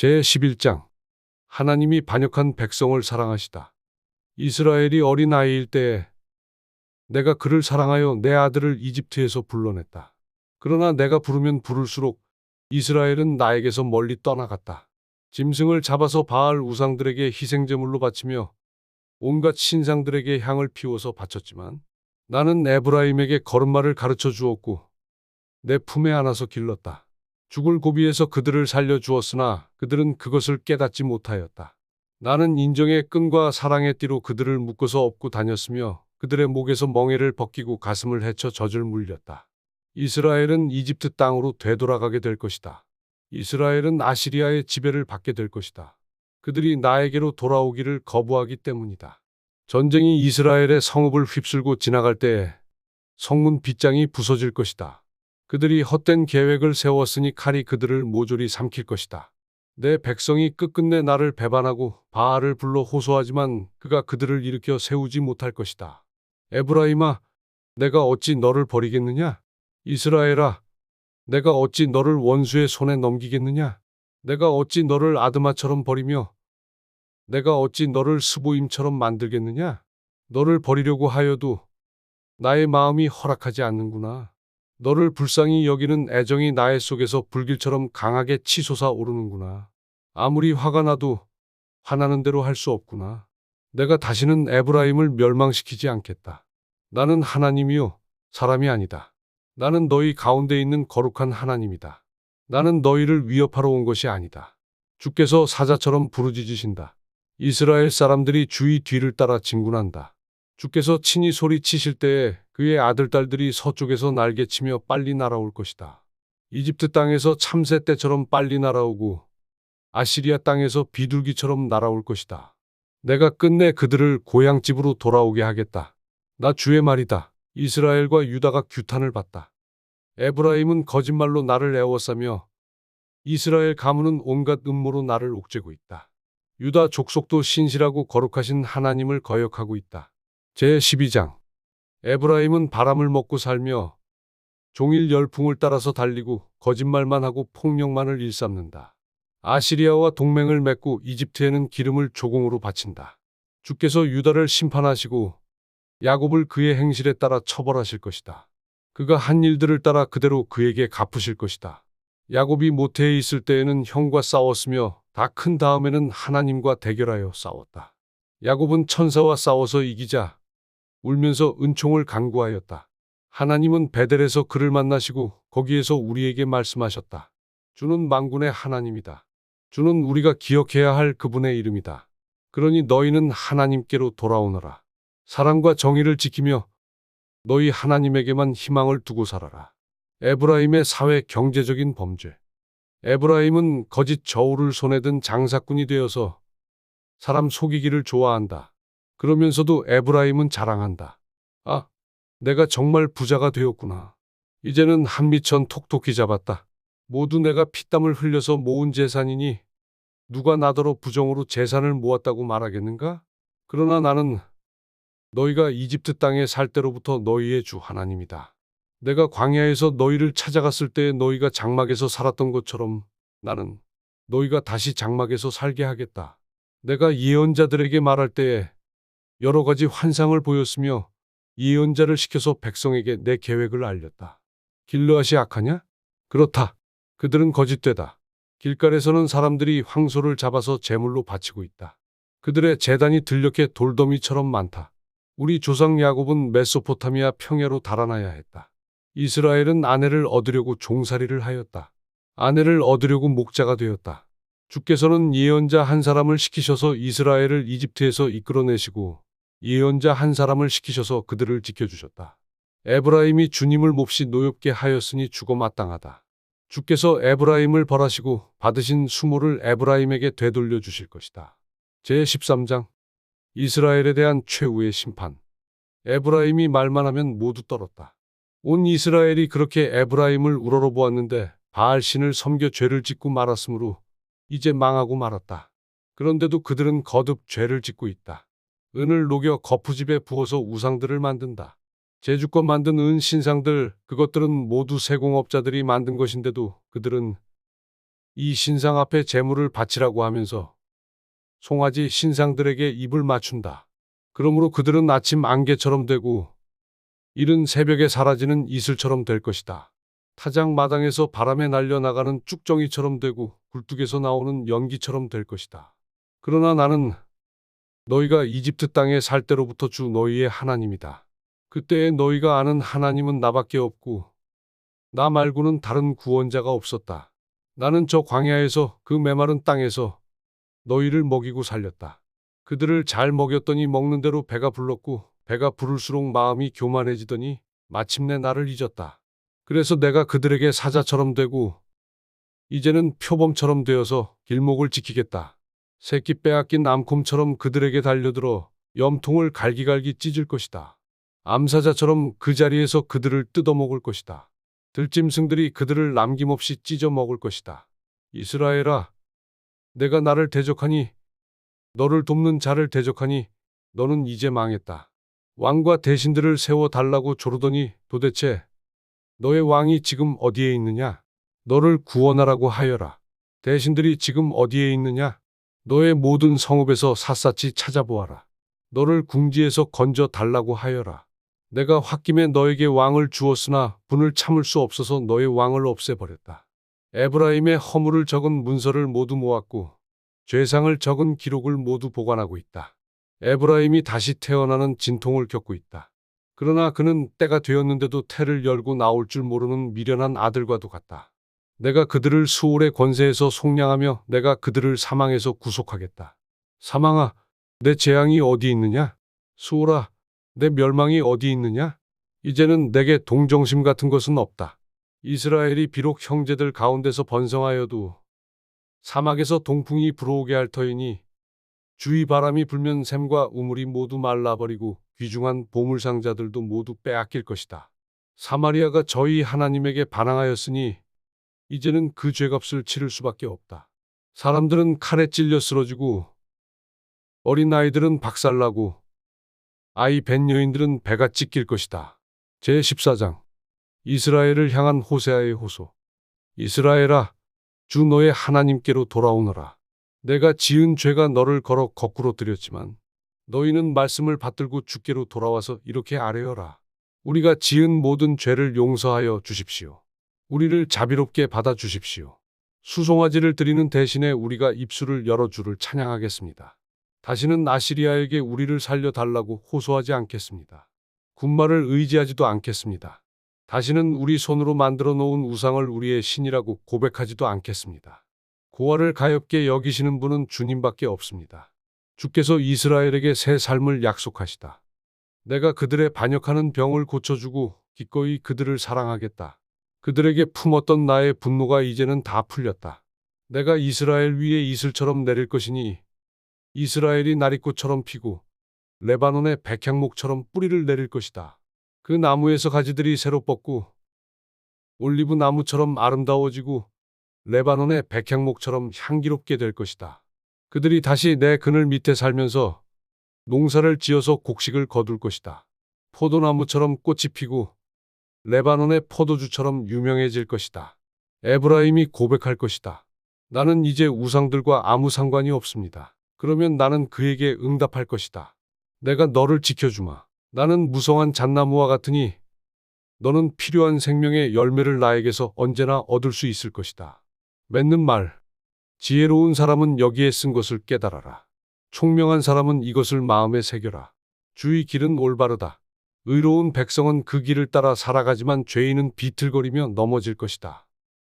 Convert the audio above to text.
제11장 하나님이 반역한 백성을 사랑하시다. 이스라엘이 어린아이일 때에 내가 그를 사랑하여 내 아들을 이집트에서 불러냈다. 그러나 내가 부르면 부를수록 이스라엘은 나에게서 멀리 떠나갔다. 짐승을 잡아서 바알 우상들에게 희생제물로 바치며 온갖 신상들에게 향을 피워서 바쳤지만 나는 에브라임에게 걸음마를 가르쳐 주었고 내 품에 안아서 길렀다. 죽을 고비에서 그들을 살려주었으나 그들은 그것을 깨닫지 못하였다. 나는 인정의 끈과 사랑의 띠로 그들을 묶어서 업고 다녔으며 그들의 목에서 멍에를 벗기고 가슴을 헤쳐 젖을 물렸다. 이스라엘은 이집트 땅으로 되돌아가게 될 것이다. 이스라엘은 아시리아의 지배를 받게 될 것이다. 그들이 나에게로 돌아오기를 거부하기 때문이다. 전쟁이 이스라엘의 성읍을 휩쓸고 지나갈 때에 성문 빗장이 부서질 것이다. 그들이 헛된 계획을 세웠으니 칼이 그들을 모조리 삼킬 것이다. 내 백성이 끝끝내 나를 배반하고 바알을 불러 호소하지만 그가 그들을 일으켜 세우지 못할 것이다. 에브라임아, 내가 어찌 너를 버리겠느냐? 이스라엘아, 내가 어찌 너를 원수의 손에 넘기겠느냐? 내가 어찌 너를 아드마처럼 버리며 내가 어찌 너를 스보임처럼 만들겠느냐? 너를 버리려고 하여도 나의 마음이 허락하지 않는구나. 너를 불쌍히 여기는 애정이 나의 속에서 불길처럼 강하게 치솟아 오르는구나. 아무리 화가 나도 화나는 대로 할 수 없구나. 내가 다시는 에브라임을 멸망시키지 않겠다. 나는 하나님이요, 사람이 아니다. 나는 너희 가운데 있는 거룩한 하나님이다. 나는 너희를 위협하러 온 것이 아니다. 주께서 사자처럼 부르짖으신다. 이스라엘 사람들이 주의 뒤를 따라 진군한다. 주께서 친히 소리치실 때에 그의 아들딸들이 서쪽에서 날개치며 빨리 날아올 것이다. 이집트 땅에서 참새 떼처럼 빨리 날아오고 아시리아 땅에서 비둘기처럼 날아올 것이다. 내가 끝내 그들을 고향집으로 돌아오게 하겠다. 나 주의 말이다. 이스라엘과 유다가 규탄을 받다. 에브라임은 거짓말로 나를 애워싸며 이스라엘 가문은 온갖 음모로 나를 옥죄고 있다. 유다 족속도 신실하고 거룩하신 하나님을 거역하고 있다. 제12장 에브라임은 바람을 먹고 살며 종일 열풍을 따라서 달리고 거짓말만 하고 폭력만을 일삼는다. 아시리아와 동맹을 맺고 이집트에는 기름을 조공으로 바친다. 주께서 유다를 심판하시고 야곱을 그의 행실에 따라 처벌하실 것이다. 그가 한 일들을 따라 그대로 그에게 갚으실 것이다. 야곱이 모태에 있을 때에는 형과 싸웠으며 다 큰 다음에는 하나님과 대결하여 싸웠다. 야곱은 천사와 싸워서 이기자 울면서 은총을 간구하였다. 하나님은 베델에서 그를 만나시고 거기에서 우리에게 말씀하셨다. 주는 만군의 하나님이다. 주는 우리가 기억해야 할 그분의 이름이다. 그러니 너희는 하나님께로 돌아오너라. 사랑과 정의를 지키며 너희 하나님에게만 희망을 두고 살아라. 에브라임의 사회 경제적인 범죄. 에브라임은 거짓 저울을 손에 든 장사꾼이 되어서 사람 속이기를 좋아한다. 그러면서도 에브라임은 자랑한다. 아, 내가 정말 부자가 되었구나. 이제는 한미천 톡톡히 잡았다. 모두 내가 피땀을 흘려서 모은 재산이니 누가 나더러 부정으로 재산을 모았다고 말하겠는가? 그러나 나는 너희가 이집트 땅에 살 때로부터 너희의 주 하나님이다. 내가 광야에서 너희를 찾아갔을 때 너희가 장막에서 살았던 것처럼 나는 너희가 다시 장막에서 살게 하겠다. 내가 예언자들에게 말할 때에 여러 가지 환상을 보였으며 예언자를 시켜서 백성에게 내 계획을 알렸다. 길르앗이 악하냐? 그렇다. 그들은 거짓되다. 길갈에서는 사람들이 황소를 잡아서 제물로 바치고 있다. 그들의 제단이 들녘의 돌더미처럼 많다. 우리 조상 야곱은 메소포타미아 평야로 달아나야 했다. 이스라엘은 아내를 얻으려고 종살이를 하였다. 아내를 얻으려고 목자가 되었다. 주께서는 예언자 한 사람을 시키셔서 이스라엘을 이집트에서 이끌어내시고 예언자 한 사람을 시키셔서 그들을 지켜주셨다. 에브라임이 주님을 몹시 노엽게 하였으니 죽어 마땅하다. 주께서 에브라임을 벌하시고 받으신 수모를 에브라임에게 되돌려 주실 것이다. 제13장 이스라엘에 대한 최후의 심판. 에브라임이 말만 하면 모두 떨었다. 온 이스라엘이 그렇게 에브라임을 우러러보았는데 바알 신을 섬겨 죄를 짓고 말았으므로 이제 망하고 말았다. 그런데도 그들은 거듭 죄를 짓고 있다. 은을 녹여 거푸집에 부어서 우상들을 만든다. 제주껏 만든 은 신상들, 그것들은 모두 세공업자들이 만든 것인데도 그들은 이 신상 앞에 제물을 바치라고 하면서 송아지 신상들에게 입을 맞춘다. 그러므로 그들은 아침 안개처럼 되고 이른 새벽에 사라지는 이슬처럼 될 것이다. 타작 마당에서 바람에 날려나가는 쭉정이처럼 되고 굴뚝에서 나오는 연기처럼 될 것이다. 그러나 나는 너희가 이집트 땅에 살 때로부터 주 너희의 하나님이다. 그때에 너희가 아는 하나님은 나밖에 없고 나 말고는 다른 구원자가 없었다. 나는 저 광야에서 그 메마른 땅에서 너희를 먹이고 살렸다. 그들을 잘 먹였더니 먹는 대로 배가 불렀고 배가 부를수록 마음이 교만해지더니 마침내 나를 잊었다. 그래서 내가 그들에게 사자처럼 되고 이제는 표범처럼 되어서 길목을 지키겠다. 새끼 빼앗긴 암곰처럼 그들에게 달려들어 염통을 갈기갈기 찢을 것이다. 암사자처럼 그 자리에서 그들을 뜯어먹을 것이다. 들짐승들이 그들을 남김없이 찢어 먹을 것이다. 이스라엘아, 내가 나를 대적하니 너를 돕는 자를 대적하니 너는 이제 망했다. 왕과 대신들을 세워 달라고 조르더니 도대체 너의 왕이 지금 어디에 있느냐? 너를 구원하라고 하여라. 대신들이 지금 어디에 있느냐? 너의 모든 성읍에서 샅샅이 찾아보아라. 너를 궁지에서 건져 달라고 하여라. 내가 홧김에 너에게 왕을 주었으나 분을 참을 수 없어서 너의 왕을 없애버렸다. 에브라임의 허물을 적은 문서를 모두 모았고 죄상을 적은 기록을 모두 보관하고 있다. 에브라임이 다시 태어나는 진통을 겪고 있다. 그러나 그는 때가 되었는데도 태를 열고 나올 줄 모르는 미련한 아들과도 같다. 내가 그들을 수올의 권세에서 속량하며 내가 그들을 사망에서 구속하겠다. 사망아, 내 재앙이 어디 있느냐? 수올아, 내 멸망이 어디 있느냐? 이제는 내게 동정심 같은 것은 없다. 이스라엘이 비록 형제들 가운데서 번성하여도 사막에서 동풍이 불어오게 할 터이니 주위 바람이 불면 샘과 우물이 모두 말라버리고 귀중한 보물상자들도 모두 빼앗길 것이다. 사마리아가 저희 하나님에게 반항하였으니 이제는 그 죄값을 치를 수밖에 없다. 사람들은 칼에 찔려 쓰러지고 어린아이들은 박살나고 아이 벤 여인들은 배가 찢길 것이다. 제14장 이스라엘을 향한 호세아의 호소. 이스라엘아, 주 너의 하나님께로 돌아오너라. 내가 지은 죄가 너를 걸어 거꾸로 들였지만 너희는 말씀을 받들고 주께로 돌아와서 이렇게 아뢰어라. 우리가 지은 모든 죄를 용서하여 주십시오. 우리를 자비롭게 받아주십시오. 수송아지를 드리는 대신에 우리가 입술을 열어 주를 찬양하겠습니다. 다시는 아시리아에게 우리를 살려달라고 호소하지 않겠습니다. 군말을 의지하지도 않겠습니다. 다시는 우리 손으로 만들어 놓은 우상을 우리의 신이라고 고백하지도 않겠습니다. 고아를 가엾게 여기시는 분은 주님밖에 없습니다. 주께서 이스라엘에게 새 삶을 약속하시다. 내가 그들의 반역하는 병을 고쳐주고 기꺼이 그들을 사랑하겠다. 그들에게 품었던 나의 분노가 이제는 다 풀렸다. 내가 이스라엘 위에 이슬처럼 내릴 것이니 이스라엘이 나리꽃처럼 피고 레바논의 백향목처럼 뿌리를 내릴 것이다. 그 나무에서 가지들이 새로 뻗고 올리브 나무처럼 아름다워지고 레바논의 백향목처럼 향기롭게 될 것이다. 그들이 다시 내 그늘 밑에 살면서 농사를 지어서 곡식을 거둘 것이다. 포도나무처럼 꽃이 피고 레바논의 포도주처럼 유명해질 것이다. 에브라임이 고백할 것이다. 나는 이제 우상들과 아무 상관이 없습니다. 그러면 나는 그에게 응답할 것이다. 내가 너를 지켜주마. 나는 무성한 잣나무와 같으니 너는 필요한 생명의 열매를 나에게서 언제나 얻을 수 있을 것이다. 맺는 말. 지혜로운 사람은 여기에 쓴 것을 깨달아라. 총명한 사람은 이것을 마음에 새겨라. 주의 길은 올바르다. 의로운 백성은 그 길을 따라 살아가지만 죄인은 비틀거리며 넘어질 것이다.